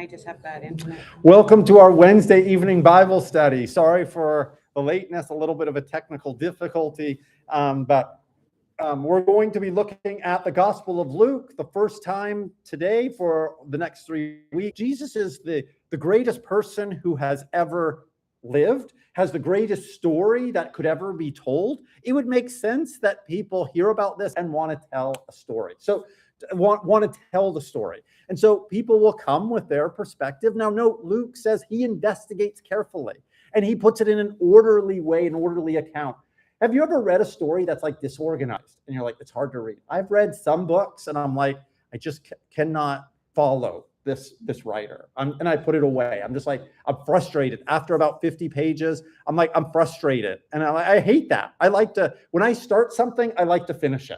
might just have bad internet. Welcome to our Wednesday evening Bible study. Sorry for the lateness, a little bit of a technical difficulty, but we're going to be looking at the Gospel of Luke the first time today for the next 3 weeks. Jesus is the greatest person who has ever lived, has the greatest story that could ever be told. It would make sense that people hear about this and want to tell a story. So want to tell the story. And so people will come with their perspective. Now, note, Luke says he investigates carefully and he puts it in an orderly way, an orderly account. Have you ever read a story that's like disorganized and you're like, it's hard to read? I've read some books and I'm like, I just cannot follow this writer. And I put it away. I'm just like, I'm frustrated. After about 50 pages, I'm like, I'm frustrated. And I hate that. I like to, when I start something, I like to finish it.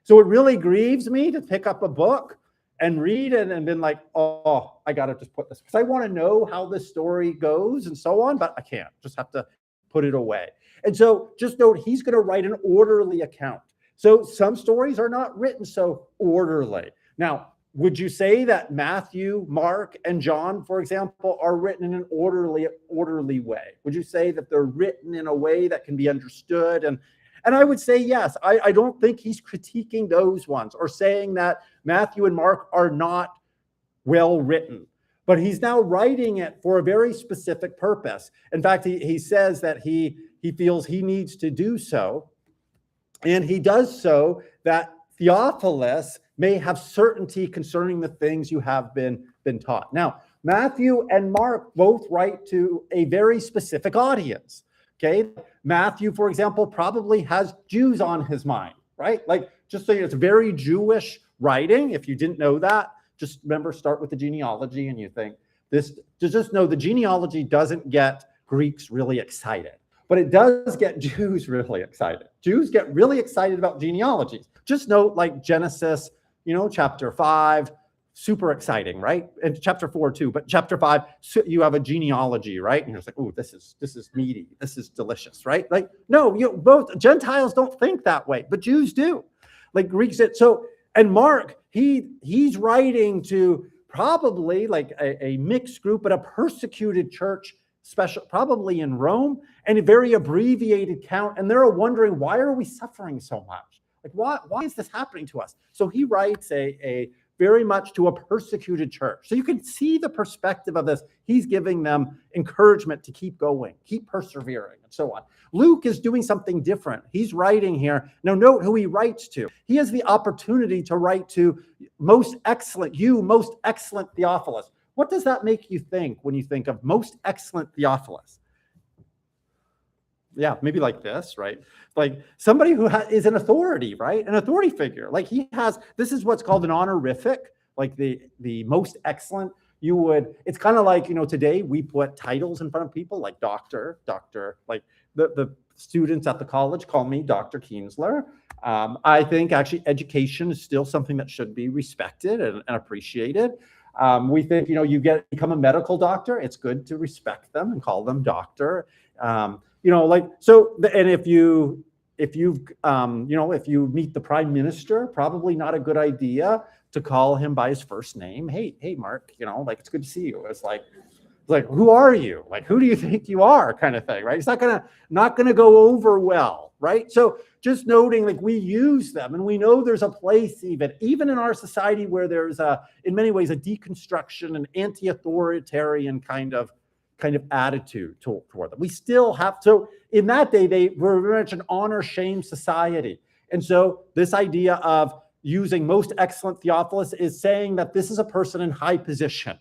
So it really grieves me to pick up a book and read it and been like, oh, I got to just put this, because I want to know how this story goes and so on, but I can't. Just have to put it away. And so just note, he's going to write an orderly account. So some stories are not written so orderly. Now, would you say that Matthew, Mark, and John, for example, are written in an orderly way? Would you say that they're written in a way that can be understood? And I would say yes. I don't think he's critiquing those ones or saying that Matthew and Mark are not well written. But he's now writing it for a very specific purpose. In fact, he says that he feels he needs to do so. And he does so that Theophilus may have certainty concerning the things you have been taught. Now, Matthew and Mark both write to a very specific audience. Okay, Matthew, for example, probably has Jews on his mind, right? Like, just so it's very Jewish writing. If you didn't know that, just remember, start with the genealogy and you think this, just know the genealogy doesn't get Greeks really excited, but it does get Jews really excited. Jews get really excited about genealogies. Just note, like Genesis, chapter 5, super exciting, right? And chapter 4 too, but chapter 5, you have a genealogy, right? And you're just like, oh, this is meaty, this is delicious, right? Like, no, both Gentiles don't think that way, but Jews do. Like Greeks did. So, and Mark, he's writing to probably like a mixed group, but a persecuted church, probably in Rome, and a very abbreviated count. And they're wondering, why are we suffering so much? Like, why is this happening to us? So he writes a very much to a persecuted church. So you can see the perspective of this. He's giving them encouragement to keep going, keep persevering, and so on. Luke is doing something different. He's writing here. Now note who he writes to. He has the opportunity to write to most excellent Theophilus. What does that make you think when you think of most excellent Theophilus? Yeah, maybe like this, right? Like somebody who is an authority, right? An authority figure. Like this is what's called an honorific, like the most excellent. It's kind of like, today we put titles in front of people like doctor, like the students at the college call me Dr. Kienzler. I think actually education is still something that should be respected and appreciated. We think, you become a medical doctor, it's good to respect them and call them doctor. And if you meet the prime minister, probably not a good idea to call him by his first name. Hey, Mark, it's good to see you. It's like, who are you? Like, who do you think you are? Kind of thing, right? It's not gonna go over well, right? So just noting, like, we use them, and we know there's a place even in our society where there's in many ways a deconstruction, an anti-authoritarian kind of attitude toward them. We still have to, in that day, they were very much an honor-shame society. And so this idea of using most excellent Theophilus is saying that this is a person in high position.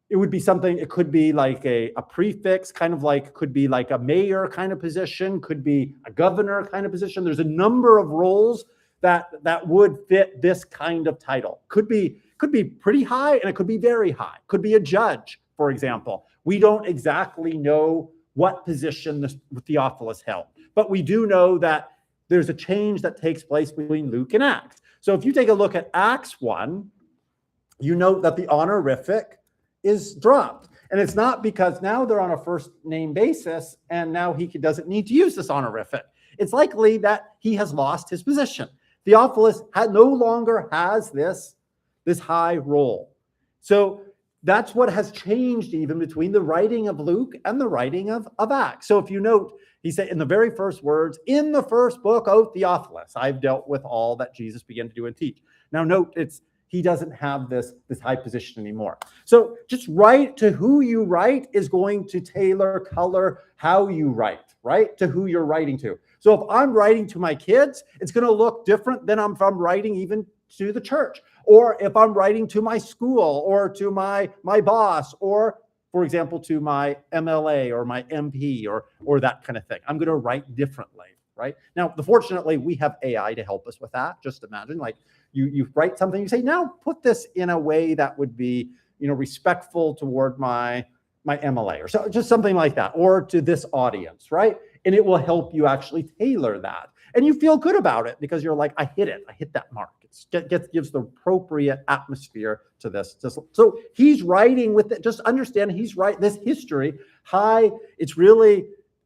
It would be something, it could be like a prefix, could be like a mayor kind of position, could be a governor kind of position. There's a number of roles that would fit this kind of title. Could be pretty high and it could be very high. Could be a judge, for example. We don't exactly know what position Theophilus held, but we do know that there's a change that takes place between Luke and Acts. So if you take a look at Acts 1, you note that the honorific is dropped. And it's not because now they're on a first name basis and now he doesn't need to use this honorific. It's likely that he has lost his position. Theophilus no longer has this high role. So that's what has changed even between the writing of Luke and the writing of Acts. So if you note, he said in the very first words, in the first book, O Theophilus, I've dealt with all that Jesus began to do and teach. Now note, he doesn't have this high position anymore. So just write to who you write is going to color how you write, right? To who you're writing to. So if I'm writing to my kids, it's going to look different than if I'm writing even to the church, or if I'm writing to my school or to my boss, or for example, to my MLA or my MP or that kind of thing. I'm going to write differently, right? Now, fortunately, we have AI to help us with that. Just imagine, like you write something, you say, now put this in a way that would be, respectful toward my MLA, or so, just something like that, or to this audience, right? And it will help you actually tailor that. And you feel good about it because you're like, I hit that mark. It gives the appropriate atmosphere to this. So he's writing with it. Just understand he's right. This history,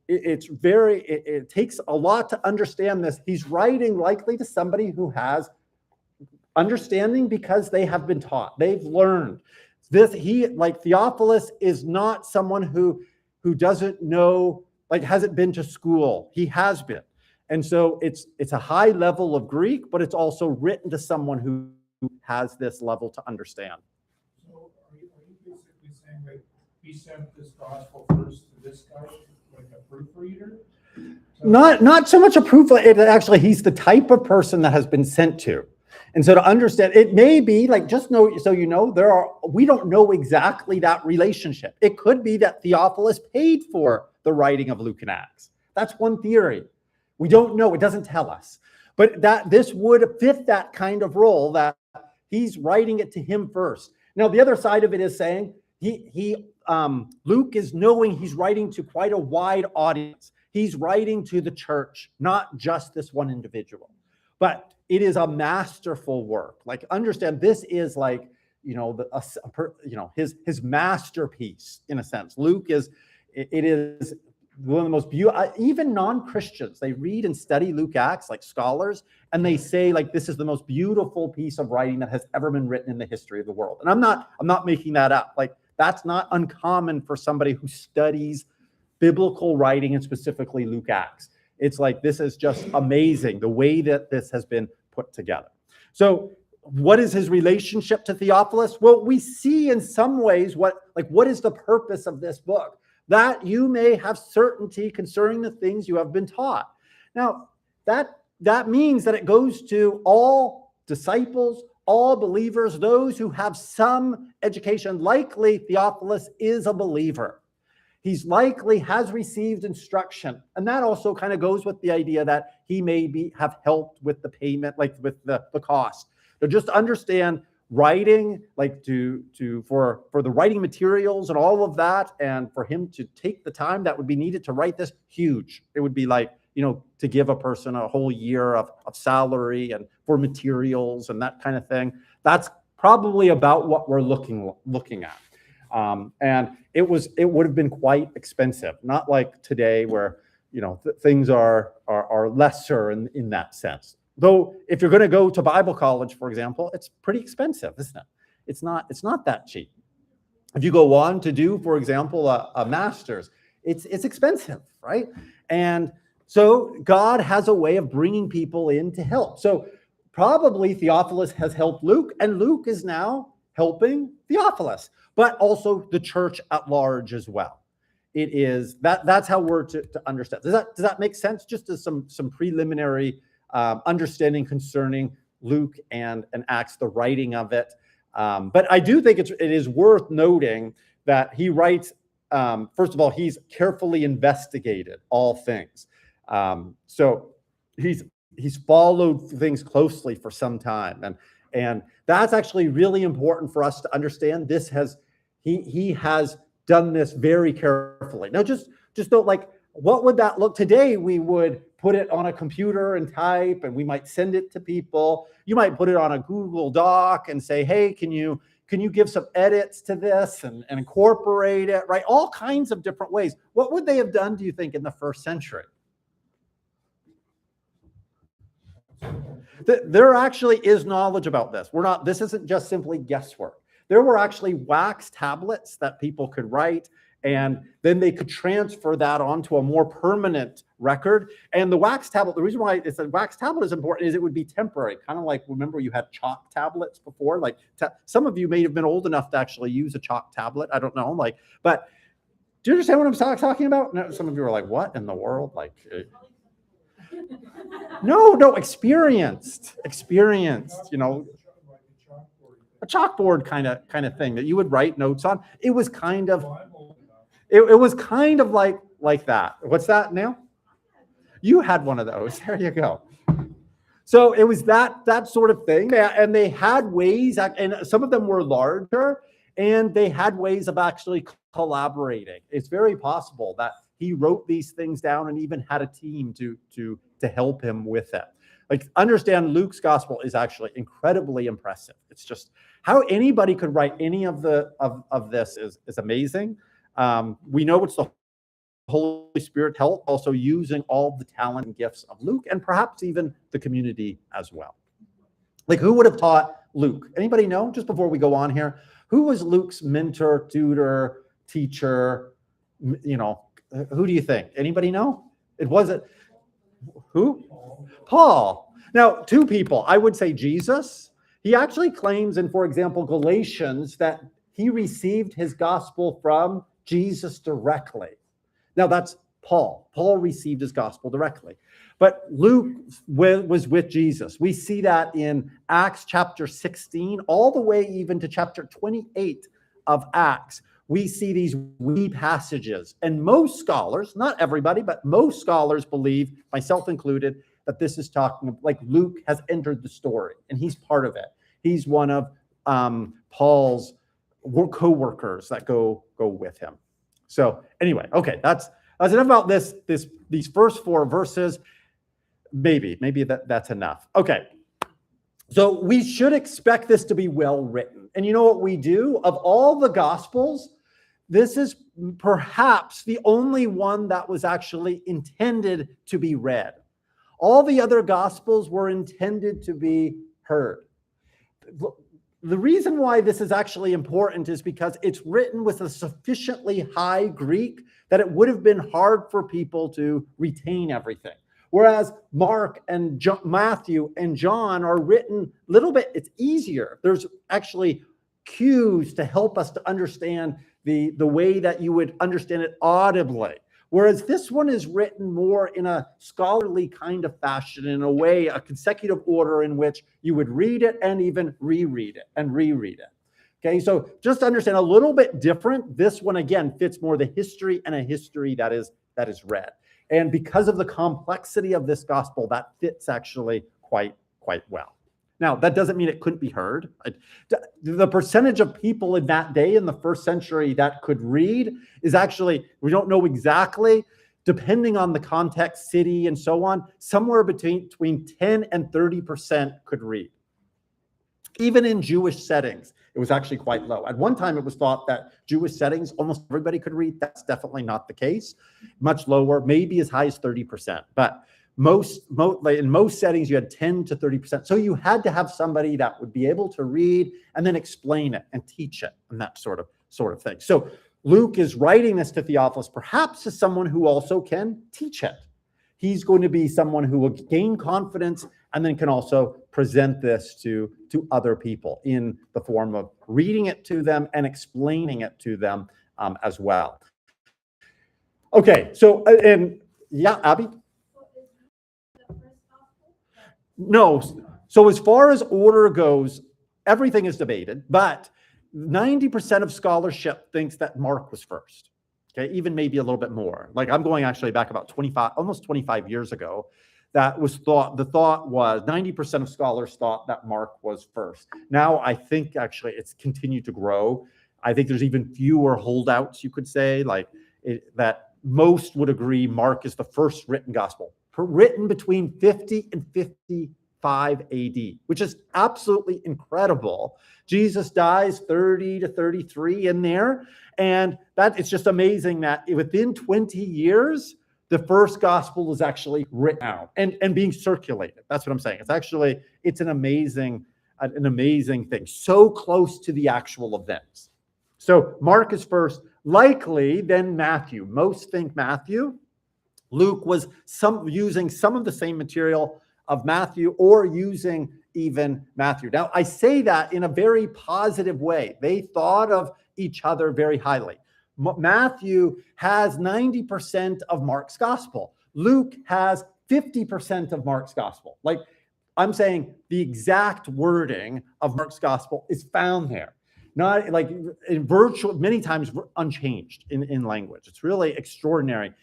it takes a lot to understand this. He's writing likely to somebody who has understanding because they have been taught. They've learned. Theophilus is not someone who doesn't know, hasn't been to school. He has been. And so it's a high level of Greek, but it's also written to someone who has this level to understand. So are you basically saying that he sent this gospel first to this guy, like a proofreader? Not so much a proof. Actually, he's the type of person that has been sent to. And so to understand, it may be just know, so we don't know exactly that relationship. It could be that Theophilus paid for the writing of Luke and Acts. That's one theory. We don't know. It doesn't tell us. But that this would fit that kind of role, that he's writing it to him first. Now, the other side of it is saying Luke is knowing he's writing to quite a wide audience. He's writing to the church, not just this one individual. But it is a masterful work. Understand, this is his masterpiece in a sense. Luke is one of the most beautiful. Even non-Christians, they read and study Luke Acts, like scholars, and they say this is the most beautiful piece of writing that has ever been written in the history of the world. And I'm not making that up. That's not uncommon for somebody who studies biblical writing, and specifically Luke Acts. It's this is just amazing, the way that this has been put together. So what is his relationship to Theophilus? Well, we see in some ways what is the purpose of this book? That you may have certainty concerning the things you have been taught. Now, that means that it goes to all disciples, all believers, those who have some education. Likely Theophilus is a believer. He's likely has received instruction. And that also kind of goes with the idea that he may have helped with the payment, with the cost. So just understand writing, for the writing materials and all of that, and for him to take the time that would be needed to write this, huge. It would be to give a person a whole year of salary and for materials and that kind of thing. That's probably about what we're looking at. And it would have been quite expensive, not like today where, things are lesser in that sense. Though if you're going to go to Bible college, for example, it's pretty expensive, isn't it? It's not that cheap. If you go on to do, for example, a master's, it's expensive, right? And so God has a way of bringing people in to help. So probably Theophilus has helped Luke, and Luke is now helping Theophilus, but also the church at large as well. It is that's how we're to understand. Does that make sense? Just as some preliminary understanding concerning Luke and Acts, the writing of it. But I do think it is worth noting that he writes, first of all, he's carefully investigated all things. So he's followed things closely for some time. And that's actually really important for us to understand. He has done this very carefully. Now, just don't what would that look? Today, we would put it on a computer and type, and we might send it to people. You might put it on a Google Doc and say, hey, can you give some edits to this and incorporate it, right? All kinds of different ways. What would they have done, do you think, in the first century? There actually is knowledge about this. This isn't just simply guesswork. There were actually wax tablets that people could write, and then they could transfer that onto a more permanent record. And the wax tablet, the reason why it's a wax tablet is important is it would be temporary, kind of like, remember you had chalk tablets before? Like some of you may have been old enough to actually use a chalk tablet. I don't know, like, but do you understand what I'm talking about? No, some of you are like, what in the world? Like, no, experienced, you know, a chalkboard kind of thing that you would write notes on. It was kind of, it was kind of like that. What's that now? You had one of those. There you go. So it was that sort of thing. And they had ways, and some of them were larger, and they had ways of actually collaborating. It's very possible that he wrote these things down and even had a team to help him with it. Like, understand, Luke's gospel is actually incredibly impressive. It's just how anybody could write any of this is amazing. We know it's the Holy Spirit help also using all the talent and gifts of Luke, and perhaps even the community as well. Like, who would have taught Luke? Anybody know? Just before we go on here, who was Luke's mentor, tutor, teacher? You know, who do you think? Anybody know? It wasn't who? Paul. Now, two people. I would say Jesus. He actually claims in, for example, Galatians, that he received his gospel from Jesus directly. Now, that's Paul. Paul received his gospel directly. But Luke was with Jesus. We see that in Acts chapter 16, all the way even to chapter 28 of Acts. We see these wee passages. And most scholars, not everybody, but most scholars believe, myself included, that this is talking like Luke has entered the story and he's part of it. He's one of Paul's co-workers that go with him. So anyway, okay, that's enough about these first four verses. Maybe that's enough. Okay, so we should expect this to be well written. And you know what we do? Of all the Gospels, this is perhaps the only one that was actually intended to be read. All the other Gospels were intended to be heard. The reason why this is actually important is because it's written with a sufficiently high Greek that it would have been hard for people to retain everything. Whereas Mark and Matthew and John are written a little bit, it's easier. There's actually cues to help us to understand the way that you would understand it audibly. Whereas this one is written more in a scholarly kind of fashion, in a way, a consecutive order in which you would read it and even reread it and reread it. Okay, so just to understand a little bit different, this one again fits more the history and a history that is read. And because of the complexity of this gospel, that fits actually quite well. Now, that doesn't mean it couldn't be heard. The percentage of people in that day, in the first century, that could read is actually, we don't know exactly, depending on the context, city, and so on, somewhere between 10 and 30% could read. Even in Jewish settings, it was actually quite low. At one time, it was thought that Jewish settings, almost everybody could read. That's definitely not the case. Much lower, maybe as high as 30%. But in most settings, you had 10 to 30%. So you had to have somebody that would be able to read and then explain it and teach it and that sort of thing. So Luke is writing this to Theophilus, perhaps as someone who also can teach it. He's going to be someone who will gain confidence and then can also present this to other people in the form of reading it to them and explaining it to them as well. Okay, so, and yeah, Abby? No. So as far as order goes, everything is debated, but 90% of scholarship thinks that Mark was first. Okay, even maybe a little bit more. Like, I'm going actually back about almost 25 years ago. That was the thought was 90% of scholars thought that Mark was first. Now, I think actually it's continued to grow. I think there's even fewer holdouts, you could say, that most would agree Mark is the first written gospel, written between 50 and 55 AD, which is absolutely incredible. Jesus dies 30 to 33 in there. And that it's just amazing that within 20 years, the first gospel is actually written out and being circulated. That's what I'm saying. It's an amazing an amazing thing, so close to the actual events. So Mark is first, likely then Matthew. Most think Matthew. Luke was using some of the same material of Matthew, or using even Matthew. Now, I say that in a very positive way. They thought of each other very highly. Matthew has 90% of Mark's gospel. Luke has 50% of Mark's gospel. Like, I'm saying the exact wording of Mark's gospel is found there. Not like in virtual, many times unchanged in language. It's really extraordinary.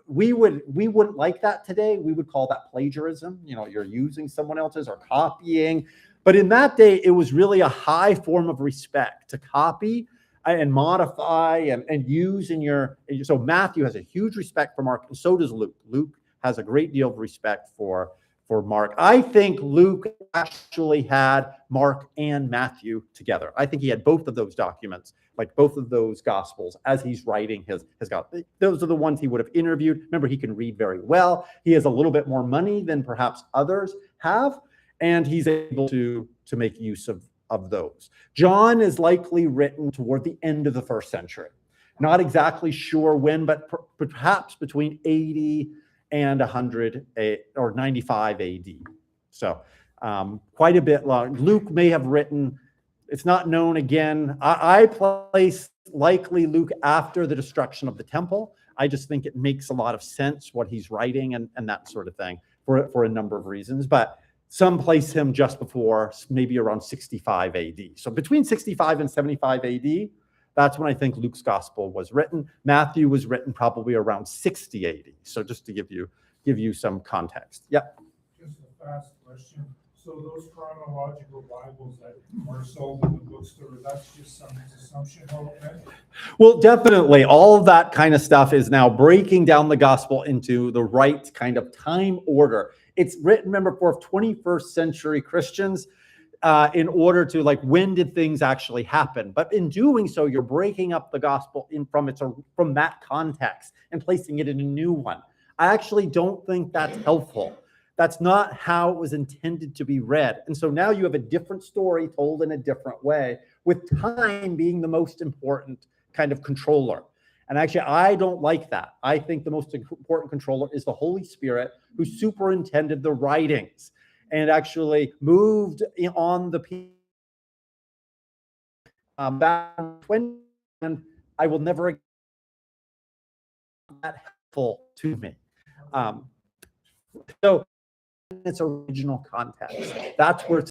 We wouldn't like that today. We would call that plagiarism. You know, you're using someone else's or copying. But in that day, it was really a high form of respect to copy and modify and use in your. So Matthew has a huge respect for Mark, and so does Luke. Luke has a great deal of respect for Mark. I think Luke actually had Mark and Matthew together. I think he had both of those documents, like both of those gospels, as he's writing his gospel. Those are the ones he would have interviewed. Remember, he can read very well. He has a little bit more money than perhaps others have, and he's able to make use of those. John is likely written toward the end of the 1st century. Not exactly sure when, but perhaps between 80 and 100 or 95 AD. So quite a bit long. Luke may have written, it's not known again. I place likely Luke after the destruction of the temple. I just think it makes a lot of sense what he's writing and that sort of thing for a number of reasons. But some place him just before, maybe around 65 AD. So between 65 and 75 AD, that's when I think Luke's gospel was written. Matthew was written probably around 60 AD. So just to give you some context. Yep. Just a fast question. So those chronological Bibles that are sold in the bookstore, that's just some assumption of it? Well, definitely. All of that kind of stuff is now breaking down the gospel into the right kind of time order. It's written, remember, for 21st century Christians, in order to, like, when did things actually happen? But in doing so, you're breaking up the gospel from that context and placing it in a new one. I actually don't think that's helpful. That's not how it was intended to be read. And so now you have a different story told in a different way, with time being the most important kind of controller. And actually, I don't like that. I think the most important controller is the Holy Spirit, who superintended the writings and actually moved on the people back when, and I will never that helpful to me. So its original context. That's where it's